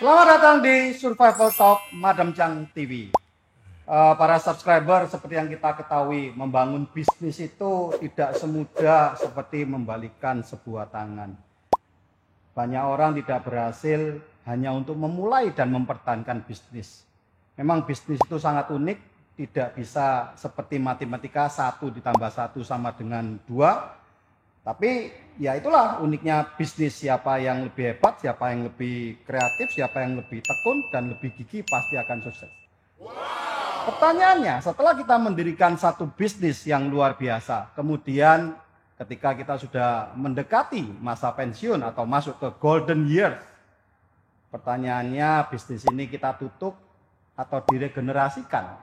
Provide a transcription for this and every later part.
Selamat datang di Survival Talk Madam Chang TV. Para subscriber, seperti yang kita ketahui, membangun bisnis itu tidak semudah seperti membalikkan sebuah tangan. Banyak orang tidak berhasil hanya untuk memulai dan mempertahankan bisnis. Memang bisnis itu sangat unik, tidak bisa seperti matematika 1 ditambah 1 sama dengan 2. Tapi ya itulah uniknya bisnis, siapa yang lebih hebat, siapa yang lebih kreatif, siapa yang lebih tekun dan lebih gigih pasti akan sukses. Pertanyaannya, setelah kita mendirikan satu bisnis yang luar biasa, kemudian ketika kita sudah mendekati masa pensiun atau masuk ke golden years, pertanyaannya bisnis ini kita tutup atau diregenerasikan.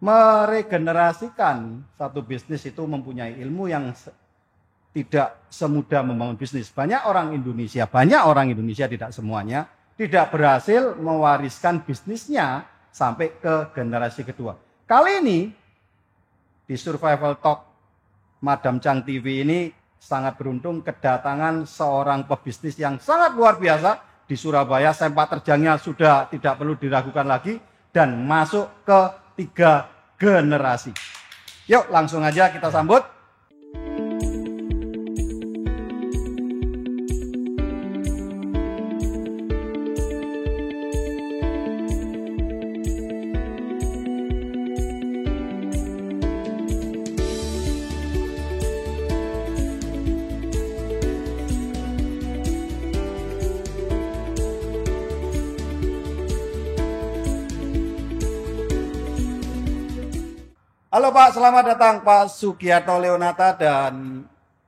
Meregenerasikan satu bisnis itu mempunyai ilmu yang tidak semudah membangun bisnis. Banyak orang Indonesia, tidak semuanya, tidak berhasil mewariskan bisnisnya sampai ke generasi kedua. Kali ini di Survival Talk Madam Chang TV ini sangat beruntung kedatangan seorang pebisnis yang sangat luar biasa di Surabaya. Sepak terjangnya sudah tidak perlu diragukan lagi dan masuk ke 3 generasi. Yuk langsung aja kita sambut. Halo Pak, selamat datang Pak Sugiarto Leonata dan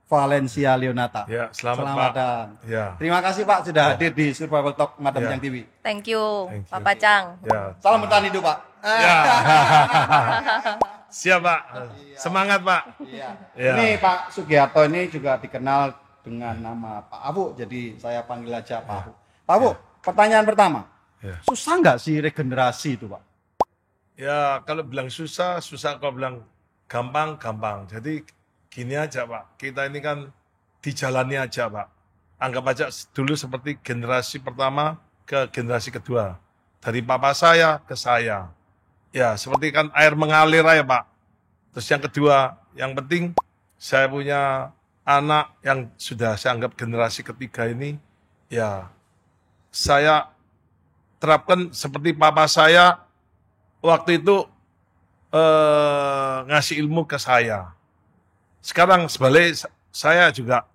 Valencia Leonata. Ya, selamat Pak. Datang. Ya. Terima kasih Pak sudah hadir di Survival Talk Madam Chang TV. Thank you, Papa Chang. Ya. Salam bertahan hidup Pak. Ya. Siap Pak. Semangat Pak. Iya. Ya. Ini Pak Sugiarto ini juga dikenal dengan nama Pak Abu, jadi saya panggil aja Pak Abu. Pak Abu, pertanyaan pertama. Ya. Susah nggak sih regenerasi itu Pak? Ya, kalau bilang susah, kalau bilang gampang. Jadi gini aja Pak, kita ini kan dijalani aja Pak. Anggap aja dulu seperti generasi pertama ke generasi kedua. Dari papa saya ke saya. Ya, seperti kan air mengalir aja Pak. Terus yang kedua, yang penting saya punya anak yang sudah saya anggap generasi ketiga ini. Ya, saya terapkan seperti papa saya waktu itu ngasih ilmu ke saya. Sekarang sebalik saya juga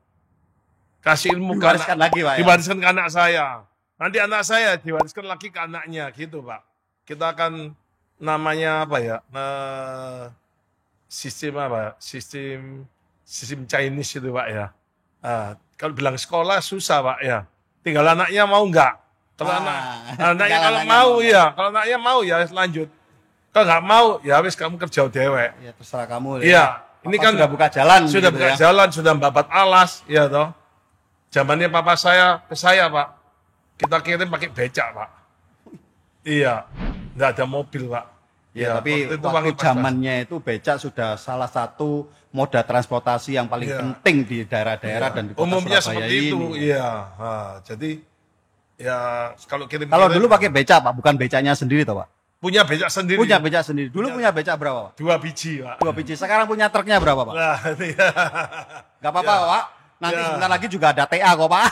kasih ilmu Diwariskan lagi Pak. Diwariskan ke anak saya. Nanti anak saya diwariskan lagi ke anaknya gitu Pak. Kita akan namanya apa ya? Sistem apa? Sistem Chinese itu Pak ya. Kalau bilang sekolah susah Pak ya. Tinggal anaknya mau enggak. Kalau anaknya kalau mau ya, kalau anaknya mau ya lanjut. Kalau nggak mau, ya wis kamu kerja dewek. Ya terserah kamu. Iya, ini kan sudah buka jalan. Sudah gitu buka ya. jalan, sudah membabat alas, ya toh. Zamannya papa saya ke saya Pak, kita kirim pakai becak Pak. Iya, nggak ada mobil Pak. Ya, tapi waktu zamannya itu becak sudah salah satu moda transportasi yang paling penting di daerah-daerah dan di kota umumnya Surabaya seperti itu. ini. Iya, jadi ya kalau kirim. Kalau dulu pakai becak Pak, bukan becaknya sendiri toh Pak? Punya becak sendiri. Punya becak sendiri. Dulu punya becak berapa Pak? 2 biji Pak. 2 biji. Sekarang punya truknya berapa Pak? Nah, iya. Gak apa-apa Pak. Nanti sebentar lagi juga ada TA kok Pak.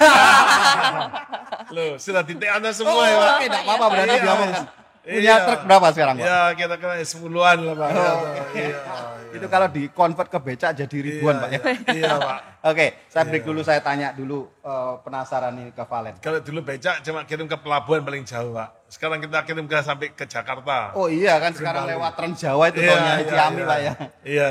Loh, sudah di TA semua ya Pak. Tidak apa-apa berarti Iya. diomongkan. Punya truk berapa sekarang Pak? Ya, kita kena 10-an lah Pak. Iya. Itu kalau di convert ke becak jadi ribuan Pak ya. Iya Pak. Oke, saya break dulu, saya tanya dulu penasaran ini ke Valen. Kalau dulu becak cuma kirim ke pelabuhan paling jauh Pak. Sekarang kita kirim sampai ke Jakarta. Oh iya kan sekarang lewat Trans Jawa itu tolnya Ciami Pak ya. Iya.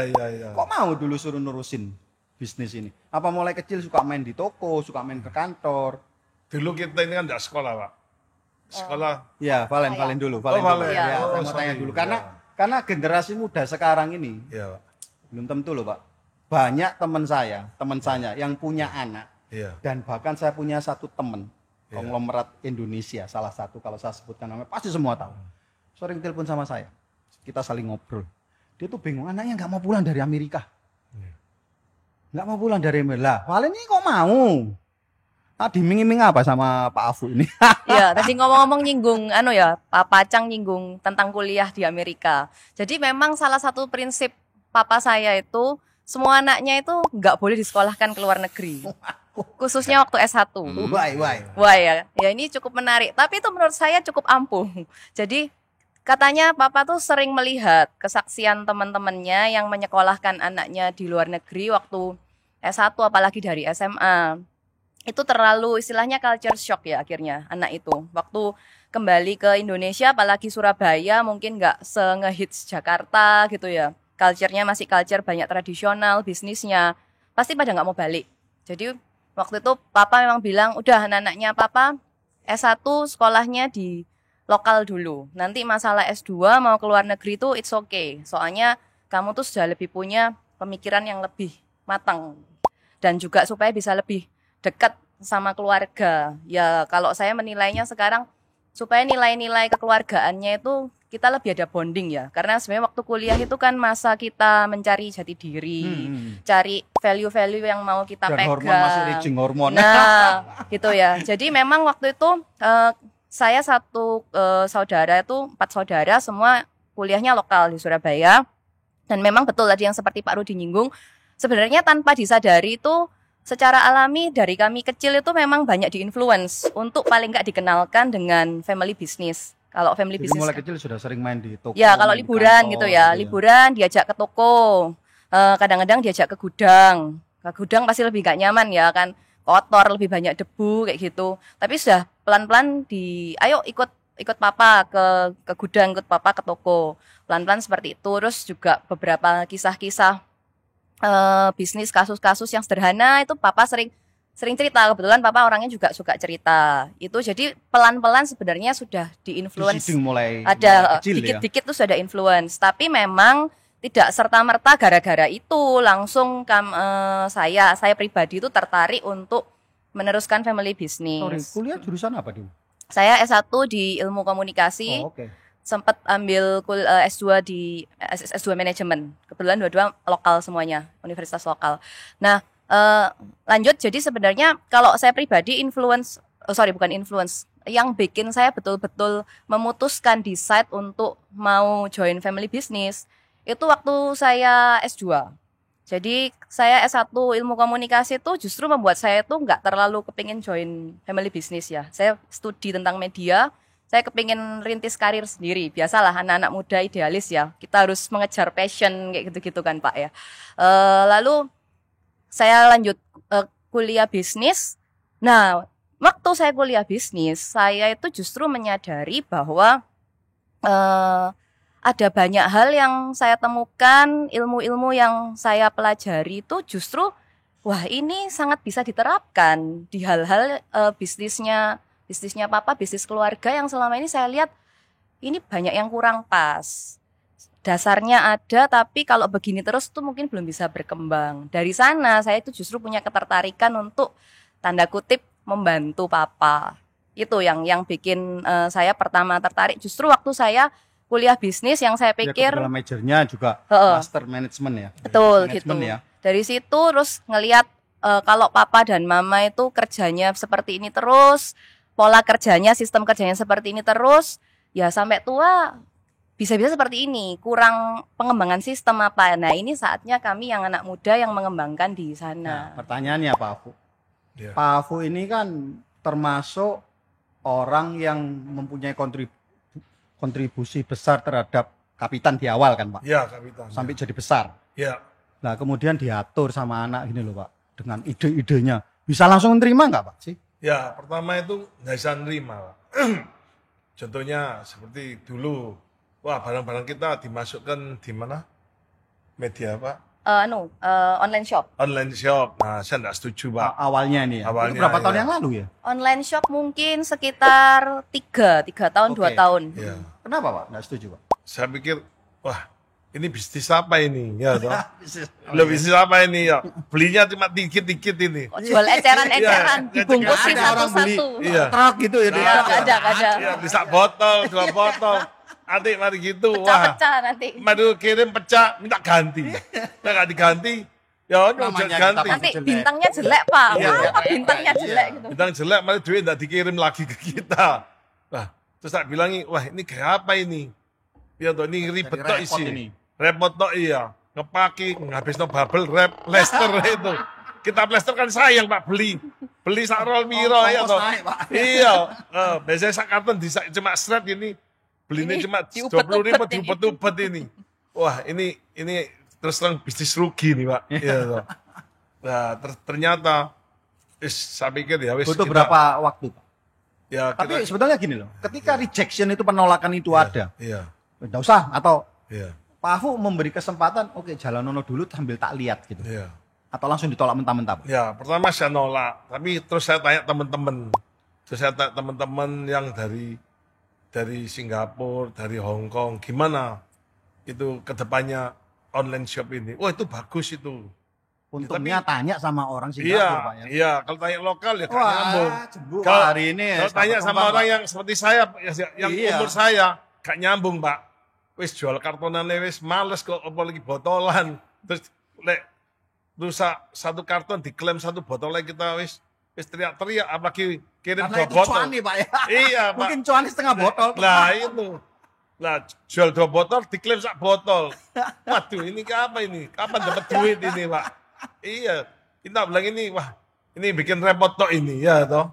Kok mau dulu suruh nurusin bisnis ini? Apa mulai kecil suka main di toko, suka main ke kantor? Dulu kita ini kan tidak sekolah Pak. Sekolah. Ya, Valen dulu. Valen. Ya, saya mau tanya dulu karena generasi muda sekarang ini Iya Pak. belum tentu loh Pak. Banyak teman saya yang punya anak. Iya. Dan bahkan saya punya satu teman konglomerat Indonesia, salah satu kalau saya sebutkan namanya pasti semua tahu. Sering telepon sama saya, kita saling ngobrol. Dia tuh bingung, anaknya nggak mau pulang dari Amerika, nggak mau pulang dari Amerika. Valen ini kok mau? Diiming-iming apa sama Pak Afu ini? Ya, tadi ngomong-ngomong nyinggung Papa Cang nyinggung tentang kuliah di Amerika. Jadi memang salah satu prinsip papa saya itu semua anaknya itu nggak boleh disekolahkan ke luar negeri. Khususnya waktu S1. Wah ya ini cukup menarik. Tapi itu menurut saya cukup ampuh. Jadi katanya papa tuh sering melihat kesaksian teman-temannya yang menyekolahkan anaknya di luar negeri waktu S1 apalagi dari SMA. Itu terlalu istilahnya culture shock ya akhirnya anak itu. Waktu kembali ke Indonesia apalagi Surabaya mungkin nggak se-ngehits Jakarta gitu ya. Culture-nya masih culture banyak tradisional, bisnisnya. Pasti pada nggak mau balik. Jadi waktu itu papa memang bilang udah anak-anaknya papa S1 sekolahnya di lokal dulu. Nanti masalah S2 mau ke luar negeri itu it's okay. Soalnya kamu tuh sudah lebih punya pemikiran yang lebih matang. Dan juga supaya bisa lebih dekat sama keluarga. Ya kalau saya menilainya sekarang supaya nilai-nilai kekeluargaannya itu kita lebih ada bonding ya. Karena sebenarnya waktu kuliah itu kan masa kita mencari jati diri. Cari value-value yang mau kita Dan pegang. hormon masih raging hormon. Nah gitu ya. Jadi memang waktu itu saya satu saudara itu 4 saudara semua kuliahnya lokal di Surabaya dan memang betul tadi yang seperti Pak Rudi nyinggung sebenarnya tanpa disadari itu secara alami dari kami kecil itu memang banyak diinfluence untuk paling nggak dikenalkan dengan family business. Kalau family Jadi business mulai kecil sudah sering main di toko. ya kalau main di liburan kantor, gitu ya liburan diajak ke toko kadang-kadang diajak ke gudang pasti lebih gak nyaman ya kan kotor, lebih banyak debu kayak gitu. Tapi sudah pelan-pelan ayo ikut papa ke gudang, ikut papa ke toko. Pelan-pelan seperti itu. Terus juga beberapa kisah-kisah bisnis kasus-kasus yang sederhana itu papa sering cerita. Kebetulan papa orangnya juga suka cerita. Itu jadi pelan-pelan sebenarnya sudah diinfluence. mulai Ada kecil dikit-dikit tuh sudah ada influence. Tapi memang tidak serta-merta gara-gara itu langsung saya pribadi itu tertarik untuk meneruskan family business. Sorry, kuliah jurusan apa dulu? Saya S1 di ilmu komunikasi. Oke. Sempat ambil S2 di S2 manajemen. Kebetulan dua-dua lokal semuanya, universitas lokal. Nah, lanjut jadi sebenarnya kalau saya pribadi bukan influence, yang bikin saya betul-betul memutuskan decide untuk mau join family business itu waktu saya S2. Jadi saya S1 ilmu komunikasi itu justru membuat saya tuh nggak terlalu kepingin join family business ya. Saya studi tentang media, saya kepingin rintis karir sendiri. Biasalah anak-anak muda idealis ya, kita harus mengejar passion kayak gitu-gitu kan Pak ya. Lalu saya lanjut kuliah bisnis. Nah, waktu saya kuliah bisnis, saya itu justru menyadari bahwa ada banyak hal yang saya temukan, ilmu-ilmu yang saya pelajari itu justru, wah ini sangat bisa diterapkan di hal-hal bisnisnya papa, bisnis keluarga yang selama ini saya lihat ini banyak yang kurang pas. Dasarnya ada, tapi kalau begini terus tuh mungkin belum bisa berkembang. Dari sana saya itu justru punya ketertarikan untuk tanda kutip membantu papa. Itu yang bikin saya pertama tertarik justru waktu saya kuliah bisnis yang saya pikir ya, majornya juga master management ya. Betul management gitu. Ya. Dari situ terus ngelihat kalau papa dan mama itu kerjanya seperti ini terus, pola kerjanya, sistem kerjanya seperti ini terus, ya sampai tua bisa-bisa seperti ini. Kurang pengembangan sistem apa. Nah, ini saatnya kami yang anak muda yang mengembangkan di sana. Nah, pertanyaannya Pak Afu. Yeah. Pak Afu ini kan termasuk orang yang mempunyai kontribusi besar terhadap Kapitan di awal kan Pak? Ya, Kapitan. Sampai jadi besar. Ya. Nah kemudian diatur sama anak gini loh Pak, dengan ide-idenya. Bisa langsung nerima nggak Pak sih? Ya, pertama itu nggak bisa nerima Pak. Contohnya seperti dulu, wah barang-barang kita dimasukkan di mana? Media Pak? Online shop. Online shop. Nah, saya nggak setuju Pak. Awalnya ini ya. Awalnya, itu berapa tahun ya. yang lalu ya? Online shop mungkin sekitar 3 tahun, 2 tahun. Ya. Kenapa Pak? Nggak setuju Pak? Saya pikir, wah ini bisnis apa ini? Ya toh. Bisnis apa ini ya? Belinya cuma dikit-dikit ini. Jual eceran-eceran, dibungkusin satu-satu. Iya. Truk gitu ya. Ada. Ya, bisa botol, 2 botol. Adik mari gitu, Pecah-pecah nanti. Mari kirim pecah, minta ganti. Nah, nggak diganti, Ya, Namanya ganti. kita Nanti jelek. bintangnya jelek, Pak. Iya. Wah, bintangnya Iya. jelek gitu. Bintang jelek, malah duit nggak dikirim lagi ke kita. Nah, terus tak bilangi, wah ini kayak apa ini? Ya toh, ini ribet Jadi toh repot isi. ini. Repot toh iya. Ngepaki, ngabis no bubble wrap, plaster itu. Kita plaster kan sayang Pak, beli sak roll piro ya Ongkos toh. naik, Pak. Iya, biasanya sak karton cuma shred ini. Belinya Ini cuma diupet-upet 20.000 ini. diupet-upet ini. Wah, ini terus terang bisnis rugi nih, Pak. Iya toh. Nah, ternyata saya pikir ya wis Butuh kita- berapa waktu, Pak? Ya, Tapi kita, sebetulnya gini loh, ketika rejection itu penolakan itu ada, Iya, enggak usah atau iya, Pak Afu memberi kesempatan, oke jalan nono dulu sambil tak lihat gitu. iya. Atau langsung ditolak mentah-mentah, Pak? Ya, pertama saya nolak, tapi terus saya tanya teman-teman. Terus saya tanya teman-teman yang dari Singapura, dari Hong Kong, gimana itu kedepannya online shop ini? Wah, itu bagus itu. Untungnya tanya sama orang Iya, Singapura, Pak ya. iya. Kalau tanya lokal ya gak Wah, nyambung. jembu Kalau hari ini kalau selamat tanya sama kembang, orang Pak. yang seperti saya, yang Iya. umur saya, gak nyambung, Pak. Wis jual kartonan wis males kok, apalagi botolan. Terus lek rusak satu karton diklaim satu botol lagi kita wis teriak-teriak, apalagi kirim Karena 2 itu botol. cuani, Pak ya. Iya, Pak. Mungkin cuani setengah botol. Lah itu. Lah jual 2 botol diklaim sak botol. Waduh, ini ke apa ini? Kapan dapat duit ini, Pak? Iya. Kita bilang ini, wah, ini bikin repot toh ini, ya toh.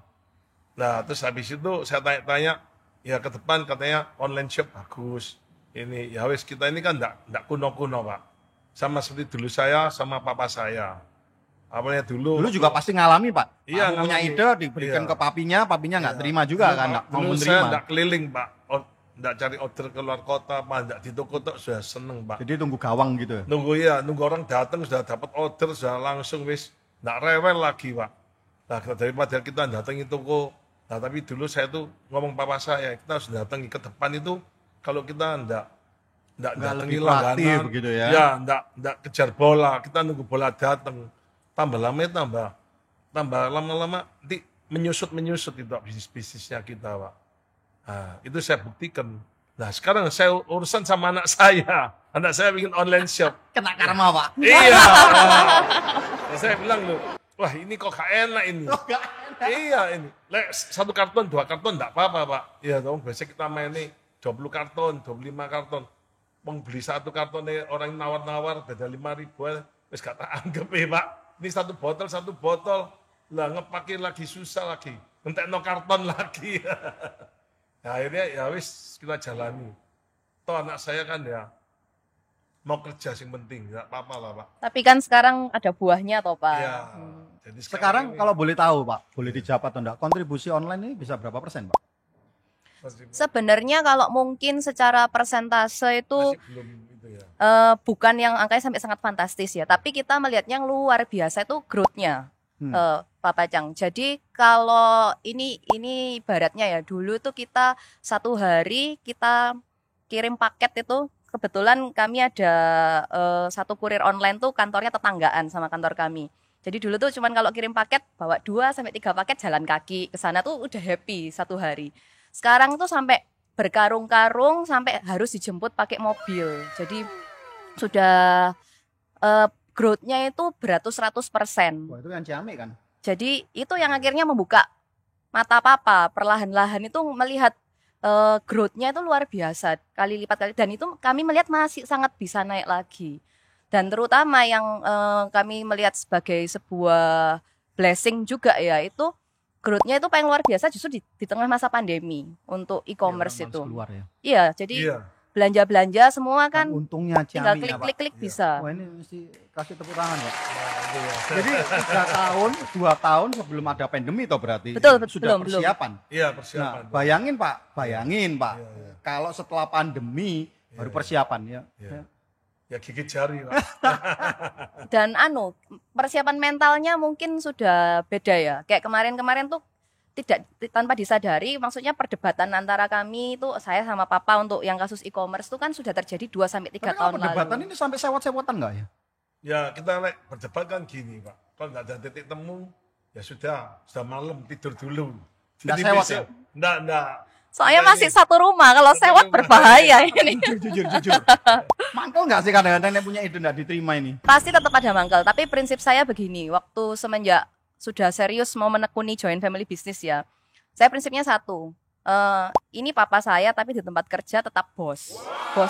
Nah, terus habis itu saya tanya-tanya, ya ke depan katanya online shop bagus. Ini ya wis kita ini kan enggak kuno-kuno, Pak. Sama seperti dulu saya sama papa saya. Awalnya dulu Dulu juga pasti ngalami, Pak. Iya, Aku punya ngalami. ide diberikan Iya. ke papinya nggak terima juga kan, nggak mau Dulu saya menerima. enggak keliling, Pak. Enggak cari order keluar kota, Pak. Enggak di toko tok sudah seneng, Pak. Jadi tunggu gawang gitu. Nunggu orang datang sudah dapat order, sudah langsung wis enggak rewel lagi, Pak. Nah, daripada kita datangi toko. Nah, tapi dulu saya tuh ngomong papa saya, kita harus datangi ke depan itu kalau kita enggak datangi lebih proaktif langganan, begitu ya. Ya, enggak kejar bola, kita nunggu bola datang. Tambah lama tambah lama-lama nanti menyusut itu bisnisnya kita, Pak. Nah, itu saya buktikan. Nah, sekarang saya urusan sama anak saya bikin online shop. Kena karma, Pak. Iya. Nah, saya bilang loh, wah ini kok gak enak ini. Iya ini. Lek satu karton, 2 karton enggak apa-apa, Pak. Iya dong, biasa kita main nih 20 karton, 25 karton. Mau beli satu karton nih orang nawar-nawar beda 5.000, wis gak tak anggap Pak. Ini satu botol. Lah ngepake lagi susah lagi. Entekno karton lagi. Nah, akhirnya ya wis kita jalani. Toh anak saya kan ya mau kerja sing penting, enggak apa-apa lah, Pak. Tapi kan sekarang ada buahnya toh, Pak. Iya. Jadi Sekarang ini kalau boleh tahu, Pak, boleh dijawab atau enggak, kontribusi online ini bisa berapa persen, Pak? Sebenarnya kalau mungkin secara persentase itu masih belum itu ya. bukan yang angkanya sampai sangat fantastis ya, tapi kita melihatnya yang luar biasa itu growth-nya. Pak Pacang. Jadi kalau ini ibaratnya ya, dulu tuh kita satu hari kita kirim paket itu, kebetulan kami ada satu kurir online tuh kantornya tetanggaan sama kantor kami. Jadi dulu tuh cuman kalau kirim paket bawa 2 sampai 3 paket jalan kaki ke sana tuh udah happy satu hari. Sekarang tuh sampai berkarung-karung sampai harus dijemput pakai mobil. Jadi sudah growth-nya itu beratus-ratus%. Wah, itu yang Ciamik kan? Jadi itu yang akhirnya membuka mata papa, perlahan-lahan itu melihat growth-nya itu luar biasa, kali lipat, dan itu kami melihat masih sangat bisa naik lagi. Dan terutama yang kami melihat sebagai sebuah blessing juga ya, itu growth-nya itu paling luar biasa justru di tengah masa pandemi untuk e-commerce Ya, orang itu. males keluar ya. Iya, jadi Iya. belanja-belanja semua kan Untungnya tinggal Ciamik ya, Pak. klik-klik bisa. Wah, ini mesti kasih tepuk tangan, Pak. Nah, itu ya. Jadi 2 tahun sebelum ada pandemi toh berarti Betul, sudah belum. persiapan. Iya, Nah, persiapan. bayangin Pak, Pak. Iya, iya. Kalau setelah pandemi baru persiapan ya. Iya. Ya gigit jari, Pak. Dan persiapan mentalnya mungkin sudah beda ya. Kayak kemarin-kemarin tuh tidak tanpa disadari, maksudnya perdebatan antara kami itu, saya sama papa untuk yang kasus e-commerce itu kan sudah terjadi 2 sampai 3 Tapi kalau tahun perdebatan lalu. ini sampai sewot-sewotan enggak ya? Ya kita berdebat kan gini, Pak. Kalau nggak ada titik temu, ya sudah malam tidur dulu. Nggak Jadi sewot besok- ya? Nggak. Soalnya masih satu rumah, kalau sewot berbahaya ini. Jujur. Mangkel nggak sih kadang-kadang yang punya ide nggak diterima ini? Pasti tetap ada mangkel, tapi prinsip saya begini, waktu semenjak sudah serius mau menekuni joint family business ya, saya prinsipnya satu, ini papa saya tapi di tempat kerja tetap bos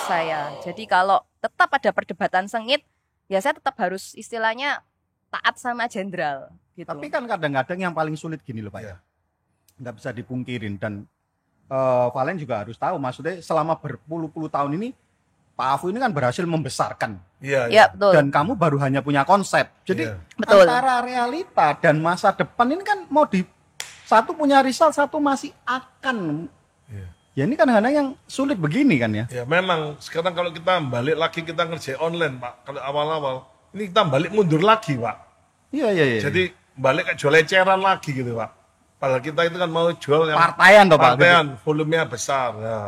saya. Jadi kalau tetap ada perdebatan sengit, ya saya tetap harus istilahnya taat sama jenderal gitu. Tapi kan kadang-kadang yang paling sulit gini loh Pak ya, nggak bisa dipungkirin dan Valen juga harus tahu, maksudnya selama berpuluh-puluh tahun ini Pak Afu ini kan berhasil membesarkan. Iya, Ya, betul. Dan kamu baru hanya punya konsep. Jadi Iya. Betul. antara realita dan masa depan ini kan mau di satu punya risal, satu masih akan. Iya. Ya ini kadang-kadang yang sulit begini kan ya. Ya memang sekarang kalau kita balik lagi kita ngerjain online Pak, kalau awal-awal ini kita balik mundur lagi Pak. Iya. Jadi balik ke jual eceran lagi gitu Pak. Padahal kita itu kan mau jual yang Partaian toh Pak. partaian, volumenya besar. Ya.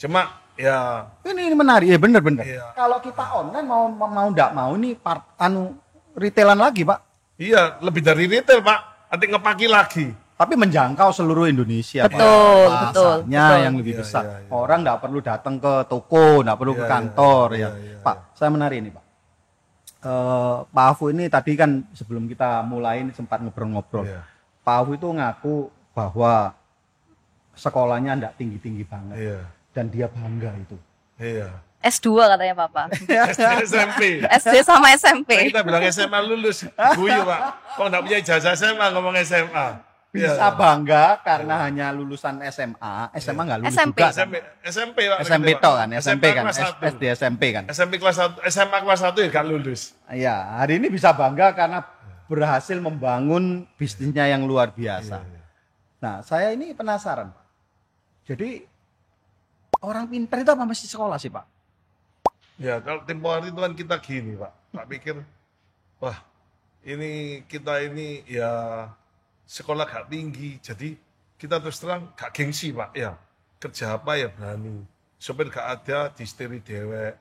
Cuma ya Ini menarik, ya bener. Iya. Kalau kita online mau nggak mau ini retailan lagi Pak. iya lebih dari retail Pak, nanti ngepaki lagi. Tapi menjangkau seluruh Indonesia Pak. Betul. Pasarnya Betul. yang lebih Iya, besar. iya. Orang nggak perlu datang ke toko, nggak perlu ke Iya, kantor iya, ya. iya, Pak, saya menarik ini Pak. Pak Afu ini tadi kan sebelum kita mulai ini sempat ngobrol-ngobrol. Iya. Pak Afu itu ngaku bahwa sekolahnya nggak tinggi-tinggi banget. Iya. Dan dia bangga itu. Iya. S2 katanya papa. SD SMP. SD sama SMP. Kita bilang SMA lulus, guyu Pak. Kok nggak punya ijazah SMA ngomong SMA. Bisa Iya. bangga karena hanya lulusan SMA. SMA nggak lulus SMP. juga. SMP Pak. SMP gitu, Pak. toh kan, SMP kan, kelas 1. SD SMP kan. SMP kelas 1, SMA kelas 1 ya gak lulus. Iya, hari ini bisa bangga karena berhasil membangun bisnisnya yang luar biasa. Iya. Nah, saya ini penasaran, Pak. Jadi orang pintar itu apa mesti sekolah sih, Pak? Ya kalau tempo hari itu kan kita gini Pak. Tak pikir, wah ini kita ini ya sekolah gak tinggi. Jadi kita terus terang gak gengsi Pak. Ya kerja apa ya berani. Sopir gak ada, distiri dewek.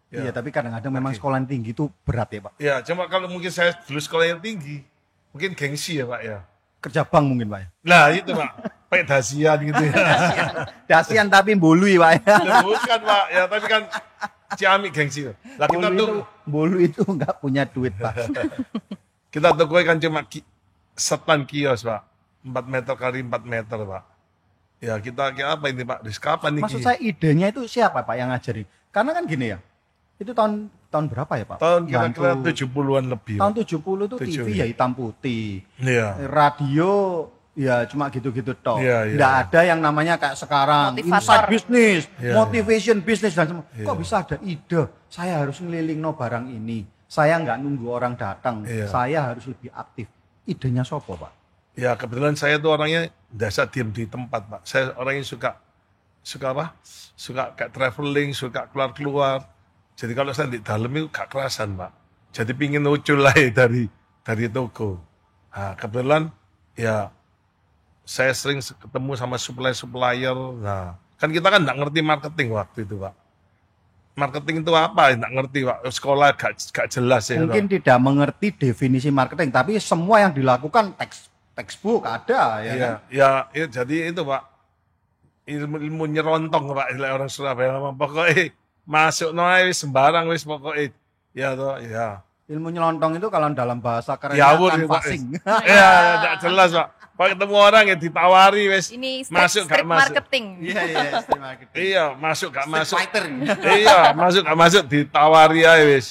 Iya, tapi kadang-kadang memang Oke. sekolah yang tinggi itu berat ya, Pak. Ya cuma kalau mungkin saya dulu sekolah yang tinggi, mungkin gengsi ya Pak ya. Kerja bank mungkin, Pak. Ya. Nah itu Pak, pakai dasian gitu ya. Dasian tapi mbului, Pak. Ya. Ya, bukan Pak, ya tapi kan ciamik gengsi. Lah kita tuh Bulu itu nggak punya duit, Pak. kita toko kan cuma setan kios Pak, 4 meter kali 4 meter Pak. Ya kita kayak apa ini Pak? Dari kapan nih? Maksud saya idenya itu siapa, Pak, yang ngajarin? Karena kan gini ya. Itu tahun berapa ya, Pak? Tahun kira-kira Bantu- 70-an lebih. Tahun Pak. 70 itu TV 70, ya hitam putih. Iya. Radio ya cuma gitu-gitu toh. Iya, iya. Nggak ada yang namanya kayak sekarang Motivator. inside business, Iya, motivation business dan semua. Iya. Kok bisa ada ide? Saya harus ngeliling no barang ini. Saya nggak nunggu orang datang. Iya. Saya harus lebih aktif. Idenya sopo, Pak? Ya kebetulan saya tuh orangnya dasar diem di tempat Pak. Saya orangnya suka apa? Suka kayak traveling, suka keluar-keluar. Jadi kalau saya di dalam itu gak kerasan Pak. Jadi pingin ucul lah dari toko. Nah, kebetulan ya saya sering ketemu sama supplier. Nah, kan kita kan nggak ngerti marketing waktu itu Pak. Marketing itu apa? Nggak ngerti Pak. Sekolah gak jelas ya. Mungkin tidak mengerti definisi marketing, tapi semua yang dilakukan textbook ada ya. Iya, Kan? ya, jadi itu Pak. Ilmu nyerontong Pak, istilah orang Surabaya ngomong. Pokoknya masuk noai sembarang wis pokoknya. Ya toh, ya. Ilmu nyelonong itu kalau dalam bahasa kerennya Diawur ya, Pak. canvassing. Ya, enggak jelas Pak. Pak ketemu orang ya ditawari wis. Ini Masuk gak street masuk. marketing. Iya, street marketing. Iya, masuk gak Street masuk. fighter. Iya, masuk gak masuk ditawari aja wis.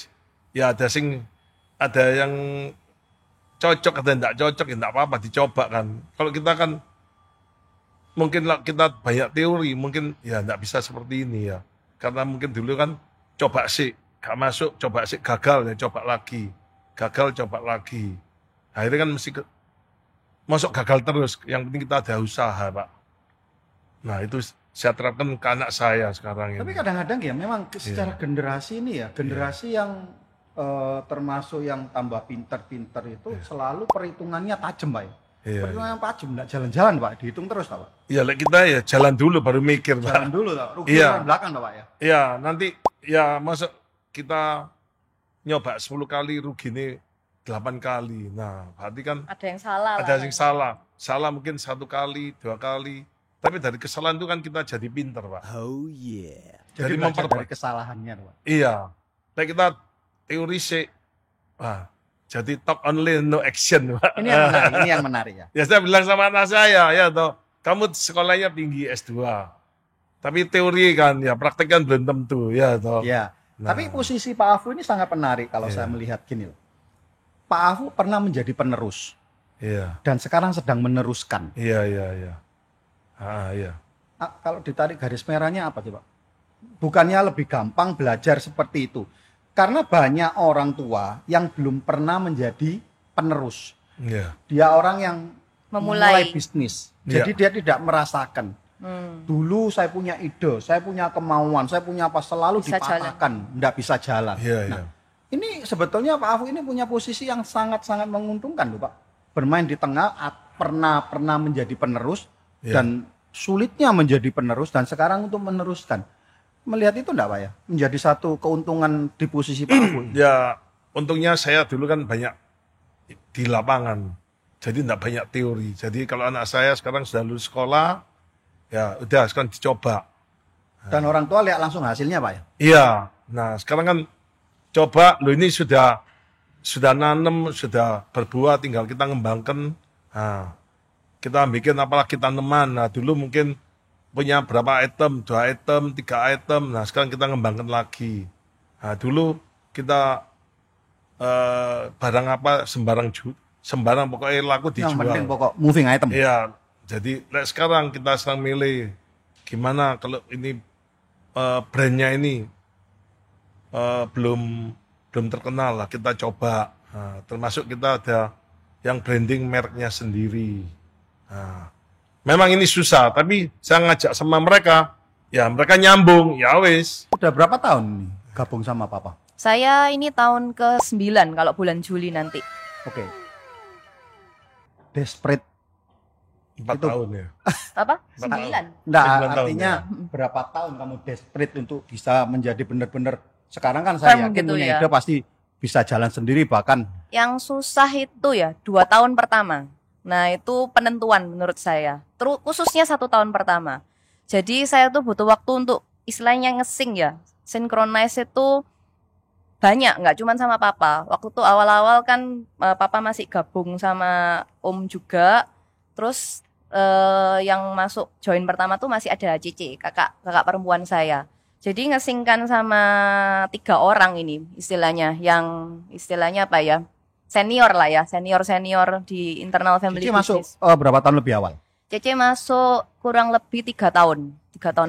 Ya ada yang cocok ada yang enggak cocok ya enggak apa-apa dicoba kan. Kalau kita kan mungkin lah kita banyak teori, mungkin ya enggak bisa seperti ini ya. Karena mungkin dulu kan coba sih, gak masuk, coba sih gagal ya coba lagi. Gagal coba lagi. Akhirnya kan mesti masuk gagal terus. Yang penting kita ada usaha, Pak. Nah, itu saya terapkan ke anak saya sekarang ini. Tapi kadang-kadang ya memang secara generasi ini ya, generasi yang termasuk yang tambah pinter-pinter itu selalu perhitungannya tajam, Pak. Iya, Perhitungannya tajam, enggak jalan-jalan, Pak. Dihitung terus, Pak. Ya, kita ya jalan dulu baru mikir, Pak. Jalan dulu, Pak. Rugi Iya. orang belakang, Pak ya. Ya, nanti ya masuk kita nyoba 10 kali rugi nih 8 kali. Nah, berarti kan Ada yang salah. ada lah. yang salah. Salah mungkin 1 kali, 2 kali. Tapi dari kesalahan itu kan kita jadi pinter, Pak. Oh yeah. Jadi Jadi belajar memperbaiki. dari kesalahannya, Pak. Iya. Nah, kita teori sih. Jadi talk only no action, Pak. Ini yang menarik ya. Ya saya bilang sama anak saya, ya toh, kamu sekolahnya tinggi S2. Tapi teori kan, ya praktek kan belum tentu, ya toh. Ya. Nah. Tapi posisi Pak Afu ini sangat menarik kalau saya melihat gini loh. Pak Afu pernah menjadi penerus Iya, dan sekarang sedang meneruskan. iya. Iya. Kalau ditarik garis merahnya apa sih, Pak? Bukannya lebih gampang belajar seperti itu? Karena banyak orang tua yang belum pernah menjadi penerus. Iya. Dia orang yang Memulai. bisnis. Iya. Jadi dia tidak merasakan. Dulu saya punya ide, saya punya kemauan, saya punya apa, selalu Bisa dipatahkan, tidak bisa jalan. Iya, Nah, iya. ini sebetulnya Pak Afu ini punya posisi yang sangat-sangat menguntungkan loh, Pak. Bermain di tengah, pernah menjadi penerus Iya. dan sulitnya menjadi penerus dan sekarang untuk meneruskan. Melihat itu enggak, Pak ya? Menjadi satu keuntungan di posisi Pak Afu. Ya, untungnya saya dulu kan banyak di lapangan. Jadi enggak banyak teori. Jadi kalau anak saya sekarang sudah lulus sekolah, ya udah sekarang dicoba. Dan orang tua lihat langsung hasilnya, Pak ya? Iya. Nah, sekarang kan coba, lo ini sudah nanem, sudah berbuah, tinggal kita ngembangkan. Nah, kita bikin apalagi tanaman. Nah, dulu mungkin punya berapa item, 2 item, 3 item. Nah, sekarang kita ngembangkan lagi. Nah, dulu kita barang apa sembarang pokoknya laku Yang dijual. penting pokok moving item. Iya, jadi sekarang kita sedang milih gimana kalau ini brandnya ini belum terkenal lah, kita coba. Nah, termasuk kita ada yang branding mereknya sendiri. Nah, memang ini susah, tapi saya ngajak sama mereka, ya mereka nyambung, ya wis. Udah berapa tahun nih gabung sama Papa? Saya ini tahun ke-9 kalau bulan Juli nanti. Oke. Desperate. 4 Itu- tahun ya. Apa? 4 tahun. 9. Enggak, 9 tahun, artinya ya. berapa tahun kamu desperate untuk bisa menjadi benar-benar. Sekarang kan saya Firm yakin gitu punya ya. ide pasti bisa jalan sendiri bahkan. Yang susah itu ya 2 tahun pertama. Nah itu penentuan menurut saya. Khususnya 1 tahun pertama. Jadi saya tuh butuh waktu untuk istilahnya nge-sync ya. Synchronize itu banyak, nggak cuma sama papa. Waktu tuh awal-awal kan papa masih gabung sama om juga. Terus yang masuk join pertama tuh masih ada Cici, kakak perempuan saya. Jadi ngesingkan sama 3 orang ini istilahnya, yang istilahnya apa ya, senior lah ya, senior di internal family Cici masuk business. berapa tahun lebih awal? Cece masuk kurang lebih 3 tahun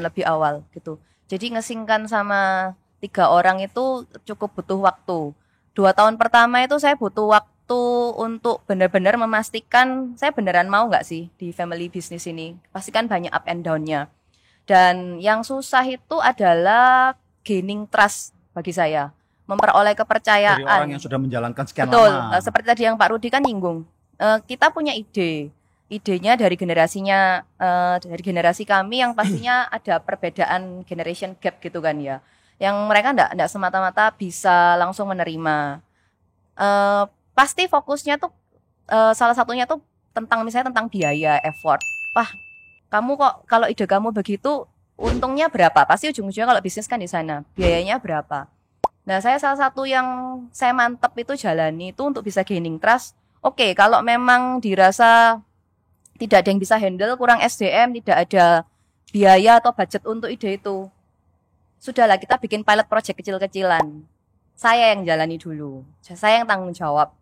lebih awal gitu. Jadi ngesingkan sama 3 orang itu cukup butuh waktu. 2 tahun pertama itu saya butuh waktu untuk benar-benar memastikan saya beneran mau nggak sih di family business ini. Pastikan banyak up and down-nya. Dan yang susah itu adalah gaining trust bagi saya. Memperoleh kepercayaan. Dari orang yang sudah menjalankan sekian Betul, lama. seperti tadi yang Pak Rudi kan nyinggung. Kita punya idenya dari dari generasi kami yang pastinya ada perbedaan generation gap gitu kan ya. Yang mereka enggak semata-mata bisa langsung menerima. Pasti fokusnya tuh salah satunya tuh misalnya tentang biaya, effort. Wah, kamu kok kalau ide kamu begitu, untungnya berapa? Pasti ujung-ujungnya kalau bisnis kan di sana, biayanya berapa? Nah, saya salah satu yang saya mantep itu jalani itu untuk bisa gaining trust. Oke, kalau memang dirasa tidak ada yang bisa handle, kurang SDM, tidak ada biaya atau budget untuk ide itu, sudahlah kita bikin pilot project kecil-kecilan. Saya yang jalani dulu, saya yang tanggung jawab.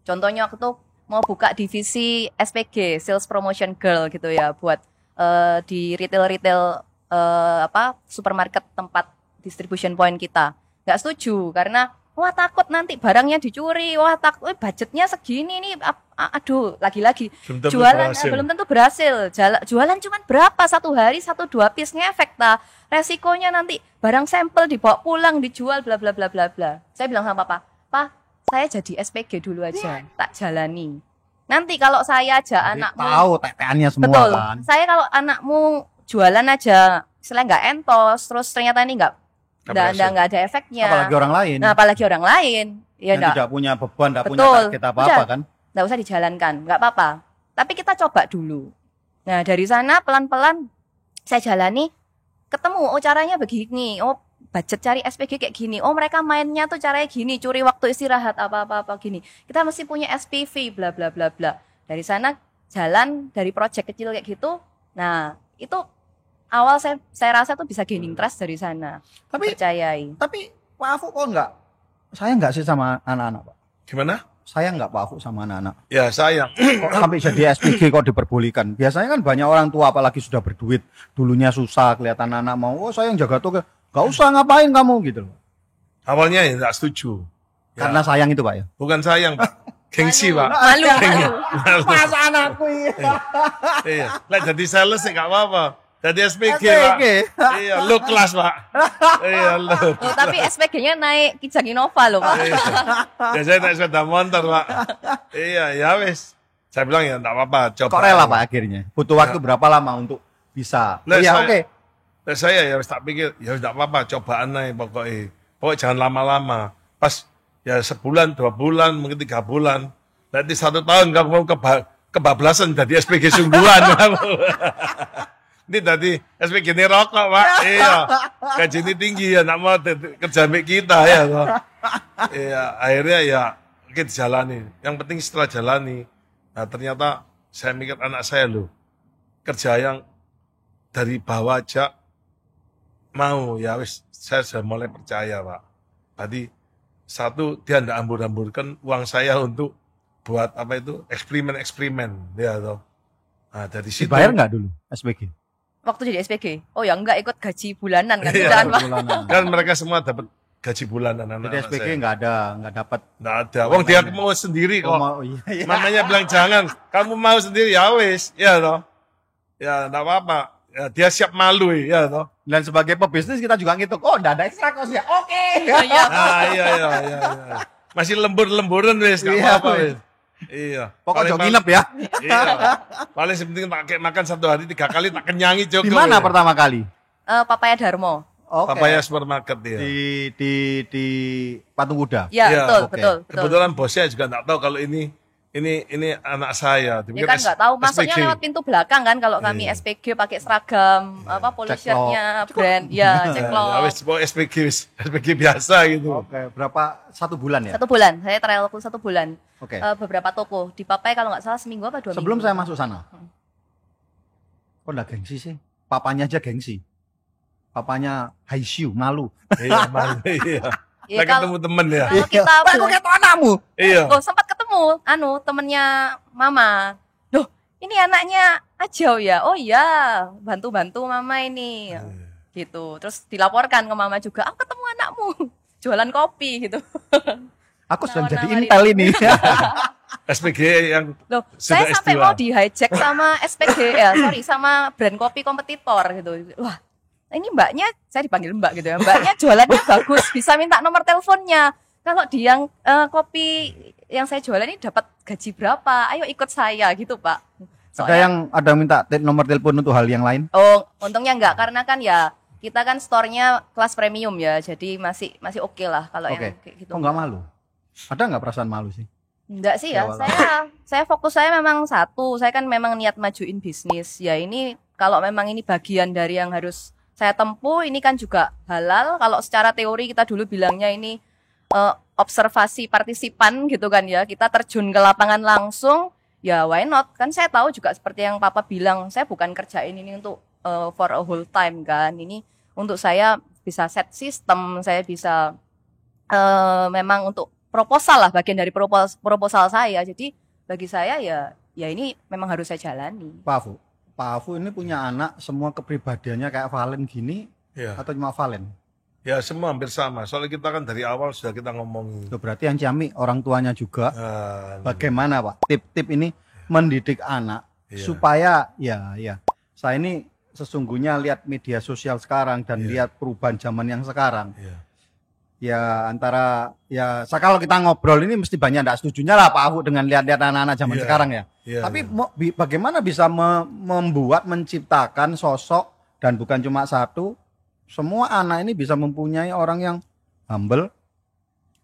Contohnya waktu itu mau buka divisi SPG, Sales Promotion Girl gitu ya, buat di retail supermarket tempat distribution point kita. Nggak setuju karena wah takut nanti barangnya dicuri, wah takut budgetnya segini nih, aduh lagi-lagi Belum tentu jualan berhasil. belum tentu berhasil. Jualan cuma berapa, 1 hari 1-2 piece ngefek ta. Resikonya nanti barang sampel dibawa pulang dijual bla bla bla bla bla. Saya bilang sama papa, "Pak, saya jadi SPG dulu aja, tak jalani. Nanti kalau saya aja Jadi anakmu tahu teteannya semua betul. kan. Saya kalau anakmu jualan aja, istilahnya nggak entos, terus ternyata ini nggak berhasil. ada efeknya. Apalagi orang lain Nah, apalagi orang lain, ya yang nggak tidak punya beban, tidak punya Betul. target apa-apa Udah. kan. usah dijalankan, nggak apa-apa. Tapi kita coba dulu. Nah, dari sana pelan-pelan saya jalani, ketemu, oh caranya begini, oh budget cari SPG kayak gini, oh mereka mainnya tuh caranya gini, curi waktu istirahat apa gini. Kita mesti punya SPV bla bla bla bla. Dari sana jalan dari project kecil kayak gitu. Nah, itu awal saya rasa tuh bisa gaining trust dari sana. Tapi Percayai. Pak Afu kok enggak? Saya enggak sih sama anak-anak, Pak. Gimana? Saya enggak Pak Afu sama anak-anak. Ya sayang. Kok sampai jadi SPG kok diperbolehkan? Biasanya kan banyak orang tua apalagi sudah berduit, dulunya susah, kelihatan anak mau, oh saya yang jaga tuh, enggak usah ngapain kamu gitu loh. Awalnya ya nggak setuju. Ya. Karena sayang itu Pak ya. Bukan sayang Pak, gengsi Pak. Malu. Masa anakku iya. Iya, lah jadi sales sih nggak apa-apa. Jadi SPG Pak. Iya, lo kelas Pak. Iya, lo. Oh, tapi SPG-nya naik Kijang Innova loh Pak. Iya. Biasanya naik sepeda motor Pak. Iya, ya wes. Saya bilang ya nggak apa-apa, coba. Kok rela Pak akhirnya? Butuh waktu berapa lama untuk bisa? Lah, Ya saya- oke. Nah, saya ya wis tak pikir ya nggak apa-apa, cobaan aja pokoknya. Pokoknya jangan lama-lama. Pas ya sebulan, 2 bulan, mungkin 3 bulan. Nanti 1 tahun kamu mau kebablasan jadi SPG sungguhan. Ini tadi SPG ini rokok Pak. Iya. Gaji ini tinggi ya, nak mau kerja sama kita ya. Toh. Iya, akhirnya ya kita jalani. Yang penting setelah jalani, nah ternyata saya mikir anak saya loh, kerja yang dari bawah aja mau ya wis, saya sudah mulai percaya Pak. Tadi satu dia ndak ambur-amburkan uang saya untuk buat apa itu eksperimen ya toh. Nah dari situ Dibayar nggak dulu SPG? Waktu jadi SPG. Oh ya enggak ikut gaji bulanan kan Iya, bukan Pak. Bulanan. kan mereka semua dapat gaji bulanan Jadi anak-anak SPG saya. nggak ada, nggak dapat. Nggak ada. Wong dia mau sendiri kok. Oh, iya, iya. Mamanya bilang jangan, kamu mau sendiri ya wis, ya toh. Ya enggak apa-apa. Ya, dia siap malu ya toh. Dan sebagai pebisnis kita juga ngitung, oh nggak ada ekstra kos ya, oke. Iya. Ah iya. Masih lembur-lemburan wis, enggak Iya, apa-apa wis. wis. Iya. Pokoknya Paling- nginep ya. Iya. Paling penting tak kayak makan 1 hari 3 kali tak kenyangi Joko. Di mana ya. pertama kali? Papaya Darmo. Oke. Papaya supermarket ya. Di Patung Kuda. Ya, Iya, betul, oke. betul. Kebetulan bosnya juga enggak tahu kalau ini anak saya. Ya kan nggak tahu, masuknya lewat pintu belakang kan kalau kami Iya. SPG pakai seragam apa polisinya brand ya Ya, ceklok. wis pokoknya SPG biasa gitu. Oke, berapa? 1 bulan ya? 1 bulan, saya trial full 1 bulan. Oke. Beberapa toko di Papaya kalau nggak salah seminggu apa 2 Sebelum minggu. saya masuk sana. Kok enggak gengsi sih? Papanya aja gengsi. Papanya haisyu, malu. Iya, malu iya. Ya, Lah ketemu temen ya. kalau kita Pak, kok kayak anakmu? Iya. oh sempat ketemu temennya mama. Loh, ini anaknya Ajau ya. Oh iya, bantu-bantu mama ini. Gitu. Terus dilaporkan ke mama juga, "Aku ketemu anakmu jualan kopi." gitu. Aku sedang jadi Nawar-nawarin. intel ini. SPG yang Loh, Sudah saya sampai S2. mau di hijack sama SPG ya, sama brand kopi kompetitor gitu. Wah, ini mbaknya, saya dipanggil mbak gitu ya, mbaknya jualannya bagus, bisa minta nomor teleponnya. Kalau di yang kopi yang saya jualan ini dapat gaji berapa? Ayo ikut saya gitu Pak. Ada minta nomor telepon untuk hal yang lain? Oh, untungnya enggak karena kan ya kita kan store-nya kelas premium ya, jadi masih oke lah kalau Oke. yang kayak gitu. Kok enggak malu? Ada enggak perasaan malu sih? Enggak sih ya, Ya, saya fokus saya memang satu, saya kan memang niat majuin bisnis. Ya ini kalau memang ini bagian dari yang harus saya tempuh, ini kan juga halal. Kalau secara teori kita dulu bilangnya ini observasi partisipan gitu kan ya, kita terjun ke lapangan langsung, ya why not? Kan saya tahu juga seperti yang Papa bilang, saya bukan kerjain ini untuk for a whole time kan, ini untuk saya bisa set sistem, saya bisa memang untuk proposal lah, bagian dari proposal saya. Jadi bagi saya ya ini memang harus saya jalani. Pak Afu ini punya anak semua kepribadiannya kayak Valen gini ya, atau cuma Valen? ya semua hampir sama. Soalnya kita kan dari awal sudah kita ngomongin. Itu berarti yang Ciami orang tuanya juga. Ah, Bagaimana Pak tip-tip ini mendidik anak Iya. supaya ya saya ini sesungguhnya lihat media sosial sekarang dan Iya. lihat perubahan zaman yang sekarang. iya. Ya antara kalau kita ngobrol ini mesti banyak enggak setujunya lah Pak Afu dengan lihat-lihat anak-anak zaman Iya. sekarang ya. Iya, Tapi iya. bagaimana bisa menciptakan sosok dan bukan cuma satu, semua anak ini bisa mempunyai orang yang humble,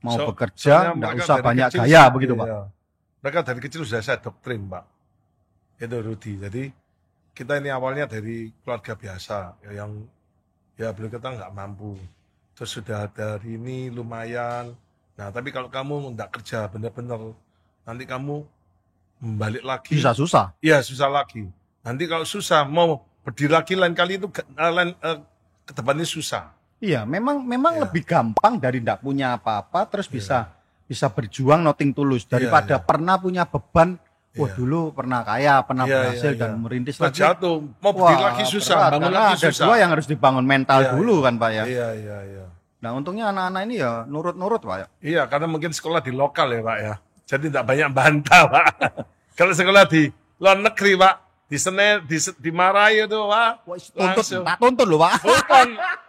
mau Soalnya bekerja, enggak mereka usah dari banyak kecil gaya sudah- begitu Pak. iya. Mereka dari kecil sudah saya doktrin Pak. Itu Rudi. Jadi kita ini awalnya dari keluarga biasa ya, yang ya boleh kata nggak mampu. Terus sudah dari ini lumayan. Nah, tapi kalau kamu nggak kerja benar-benar, nanti kamu balik lagi. Bisa susah. Iya, susah lagi. Nanti kalau susah mau berdiri lagi lain kali itu ke depannya susah. Iya, memang Iya. lebih gampang dari tidak punya apa-apa terus bisa berjuang nothing tulus daripada iya. pernah punya beban. Wah, Iya. dulu pernah kaya, pernah Iya, berhasil iya, dan iya. merintis lagi. Terjatuh, mau berdiri lagi susah, berat, bangun karena lagi ada susah. dua yang harus dibangun mental Iya, dulu kan Pak ya. Iya, iya, iya. Nah untungnya anak-anak ini ya nurut-nurut Pak ya. Iya, karena mungkin sekolah di lokal ya Pak ya. Jadi tidak banyak bantah Pak. Kalau sekolah di luar negeri Pak, di Senen, dimarahi itu Pak. Langsung. Tak tuntut loh Pak.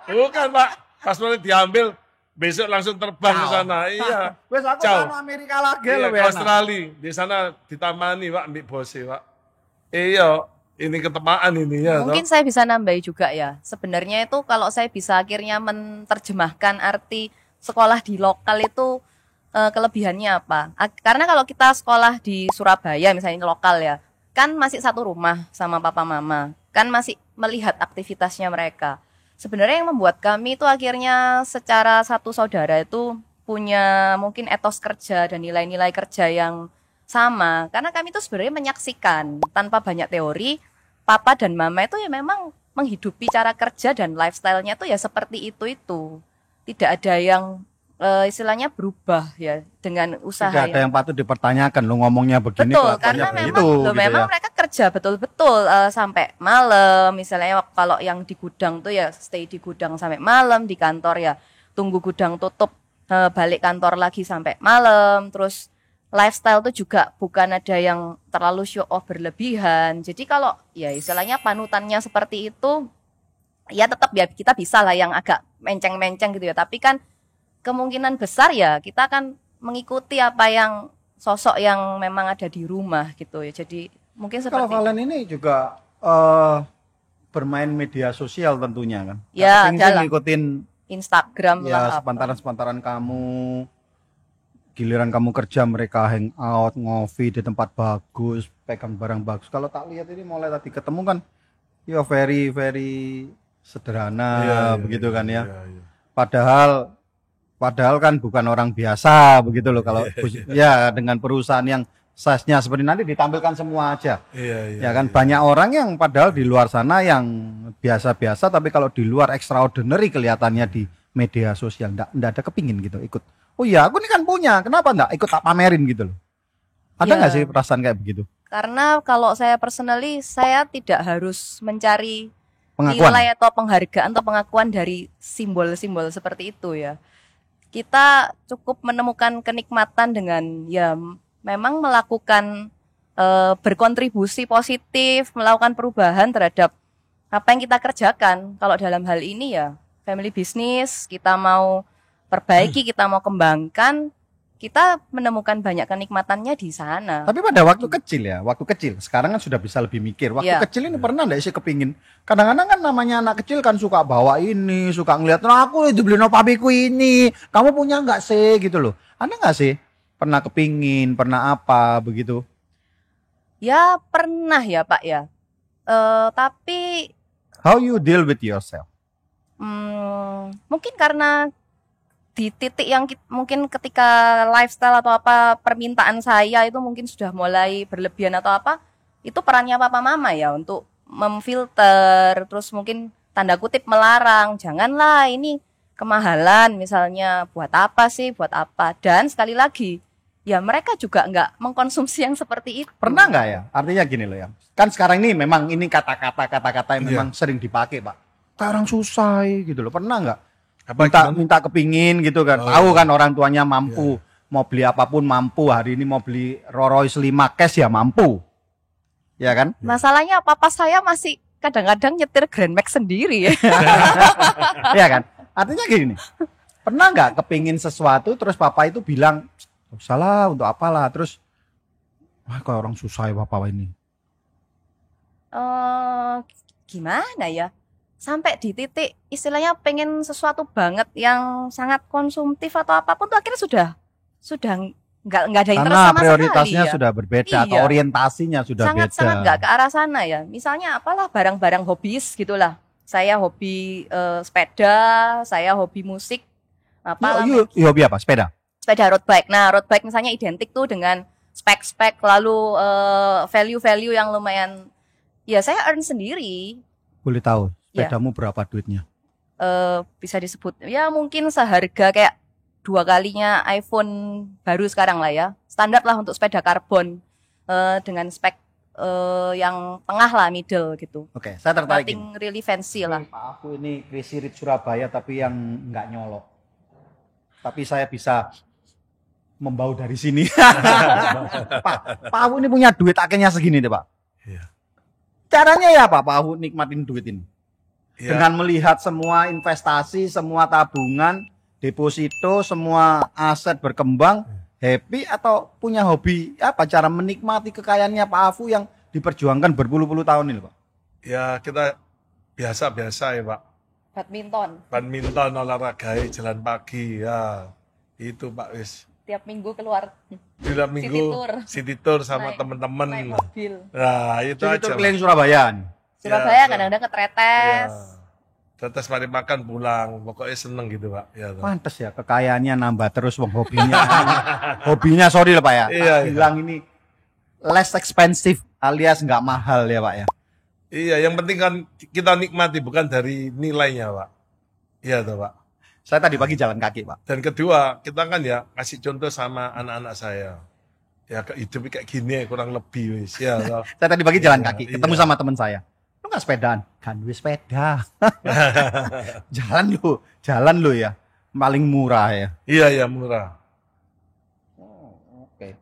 Bukan Pak. Pas mulai diambil, besok langsung terbang ke sana. Iya. Wes aku Jauh. sana Amerika lagi Iya, loh ke Australia. Di sana ditamani Pak, ambil bose Pak. Iya, ini ketepaan ini ya. Mungkin saya bisa nambahi juga ya. Sebenarnya itu kalau saya bisa akhirnya menerjemahkan arti sekolah di lokal itu kelebihannya apa? Karena kalau kita sekolah di Surabaya misalnya lokal ya, kan masih satu rumah sama papa mama, kan masih melihat aktivitasnya mereka. Sebenarnya yang membuat kami itu akhirnya secara satu saudara itu punya mungkin etos kerja dan nilai-nilai kerja yang sama. Karena kami itu sebenarnya menyaksikan tanpa banyak teori, papa dan mama itu ya memang menghidupi cara kerja dan lifestyle-nya tuh ya seperti itu. Tidak ada yang istilahnya berubah ya dengan usaha Tidak ada yang patut dipertanyakan lo ngomongnya begini. betul, kelakuannya karena begitu, memang gitu memang ya. mereka kerja betul-betul sampai malam. Misalnya kalau yang di gudang tuh ya stay di gudang sampai malam, di kantor ya tunggu gudang tutup balik kantor lagi sampai malam. Terus lifestyle tuh juga bukan ada yang terlalu show off berlebihan. Jadi kalau ya istilahnya panutannya seperti itu, ya tetap ya kita bisa lah yang agak menceng-menceng gitu ya. Tapi kan kemungkinan besar ya kita akan mengikuti apa yang sosok yang memang ada di rumah gitu ya. Jadi mungkin Kalau seperti kalian ini juga bermain media sosial tentunya kan. Ya, Kepingin sih adalah. ngikutin Instagram lah ya apa. sepantaran-sepantaran kamu. Giliran kamu kerja mereka hangout, ngopi di tempat bagus, pegang barang bagus. Kalau tak lihat ini mulai tadi ketemu kan ya very very sederhana Iya, begitu kan ya. iya. Padahal kan bukan orang biasa begitu loh kalau ya dengan perusahaan yang size-nya seperti nanti ditampilkan semua aja. Iya, Ya kan banyak orang yang padahal di luar sana yang biasa-biasa tapi kalau di luar extraordinary kelihatannya di media sosial enggak ada kepingin gitu ikut. Oh iya, aku ini kan punya, kenapa enggak ikut tak pamerin gitu loh. Ada Ya. nggak sih perasaan kayak begitu? Karena kalau saya personally saya tidak harus mencari Pengakuan. nilai atau penghargaan atau pengakuan dari simbol-simbol seperti itu ya. Kita cukup menemukan kenikmatan dengan ya memang melakukan berkontribusi positif, melakukan perubahan terhadap apa yang kita kerjakan. Kalau dalam hal ini ya family business, kita mau perbaiki, kita mau kembangkan, kita menemukan banyak kenikmatannya di sana. Tapi pada waktu kecil ya, waktu kecil. Sekarang kan sudah bisa lebih mikir. Waktu Iya. kecil ini pernah enggak sih kepingin? Kadang-kadang kan namanya anak kecil kan suka bawa ini, suka ngeliat, nah aku dibeliin papiku ini. Kamu punya enggak sih gitu loh. Ada enggak sih? Pernah kepingin, pernah apa begitu? Ya pernah ya Pak ya. Tapi How you deal with yourself? mungkin karena di titik yang mungkin ketika lifestyle atau apa permintaan saya itu mungkin sudah mulai berlebihan atau apa, itu perannya papa mama ya untuk memfilter, terus mungkin tanda kutip melarang, janganlah ini kemahalan misalnya, buat apa sih, buat apa. Dan sekali lagi ya mereka juga nggak mengkonsumsi yang seperti itu. Pernah nggak ya? Artinya gini loh ya. Kan sekarang ini memang ini kata-kata yang Iya. memang sering dipakai Pak. Kayak orang susah gitu loh. Pernah nggak? Apa gimana? Minta kepingin gitu kan. Oh, Tahu iya. kan orang tuanya mampu. Mau beli apapun mampu. Hari ini mau beli Rolls Royce 5 cash ya mampu. Ya kan? Masalahnya papa saya masih kadang-kadang nyetir Grand Max sendiri ya. Ya kan? Artinya gini. Pernah nggak kepingin sesuatu terus papa itu bilang, "Nggak usah lah, untuk apalah." Terus wah kayak orang susah ya papa ini. Gimana ya? Sampai di titik istilahnya pengen sesuatu banget yang sangat konsumtif atau apapun tuh akhirnya sudah nggak ada interest Karena sama prioritasnya sekali ya. sudah berbeda atau Iya. orientasinya sudah Sangat-sangat beda. nggak ke arah sana ya. Misalnya apalah barang-barang hobis gitulah. Saya hobi sepeda, saya hobi musik, apalah Hobi apa? Sepeda. sepeda road bike. Nah, road bike misalnya identik tuh dengan spek-spek lalu value-value yang lumayan ya saya earn sendiri. Boleh tahu Ya. sepedamu berapa duitnya? Bisa disebut ya mungkin seharga kayak 2 kalinya iPhone baru sekarang lah ya. Standar lah untuk sepeda karbon dengan spek yang tengah lah, middle gitu. Oke, saya tertarik. Nothing really fancy lah. Pak Afu ini Crazy Rich Surabaya tapi yang nggak nyolok. Tapi saya bisa membau dari sini. Pak Afu ini punya duit akhirnya segini deh Pak. Iya. Caranya ya Pak Afu nikmatin duit ini. Ya, Dengan melihat semua investasi, semua tabungan, deposito, semua aset berkembang, happy atau punya hobi apa cara menikmati kekayaannya Pak Afu yang diperjuangkan berpuluh-puluh tahun ini Pak? ya kita biasa-biasa ya Pak. Badminton. Olahraga, jalan pagi, ya itu Pak wis. Tiap minggu keluar Tiap minggu city tour sama Naik teman-teman. mobil. Nah, itu Jadi aja. itu keliling Surabaya nih. Surabaya Ya, kadang-kadang ke Ya. Tretes. Tetes mari makan pulang, pokoknya seneng gitu Pak. Ya, toh. Pantes ya kekayaannya nambah terus wong hobinya. Hobinya sorry lah Pak ya. Iya, Tak bilang ini less expensive alias nggak mahal ya Pak ya. Iya, yang penting kan kita nikmati bukan dari nilainya Pak. Iya toh Pak. Saya tadi pagi jalan kaki Pak. Dan kedua, kita kan ya kasih contoh sama anak-anak saya. Ya hidup kayak gini kurang lebih wis ya toh. Saya tadi pagi jalan Iya, kaki ketemu iya. sama teman saya. Lu nggak sepedaan? Kan gue sepeda. Jalan lu ya. Paling murah ya. Iya, ya murah. Oke.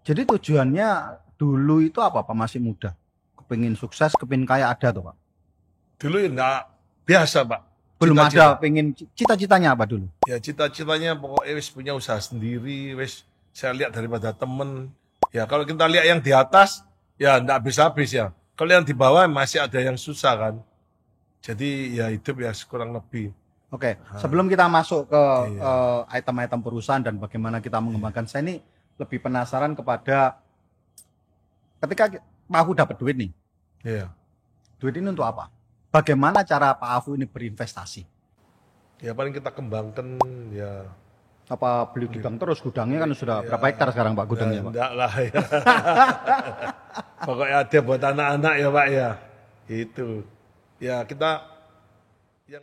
Jadi tujuannya dulu itu apa Pak masih muda? Kepingin sukses, kepingin kaya ada tuh Pak? Dulu ya enggak biasa Pak. Belum Cita-cita. ada pengen cita-citanya apa dulu? Ya cita-citanya pokoknya wis punya usaha sendiri, wis saya lihat daripada temen. Ya kalau kita lihat yang di atas, ya enggak habis-habis ya. Kalau yang di bawah masih ada yang susah kan. Jadi ya hidup ya kurang lebih. Oke, sebelum kita masuk ke Iya. item-item perusahaan dan bagaimana kita mengembangkan, saya ini lebih penasaran kepada ketika Pak Afu dapat duit nih, Ya. duit ini untuk apa? Bagaimana cara Pak Afu ini berinvestasi? Ya paling kita kembangkan ya. Apa beli gudang terus? Gudangnya kan sudah berapa hektar sekarang Pak gudangnya Pak? Enggak lah ya. Pokoknya ada buat anak-anak ya Pak ya. Itu. Ya kita yang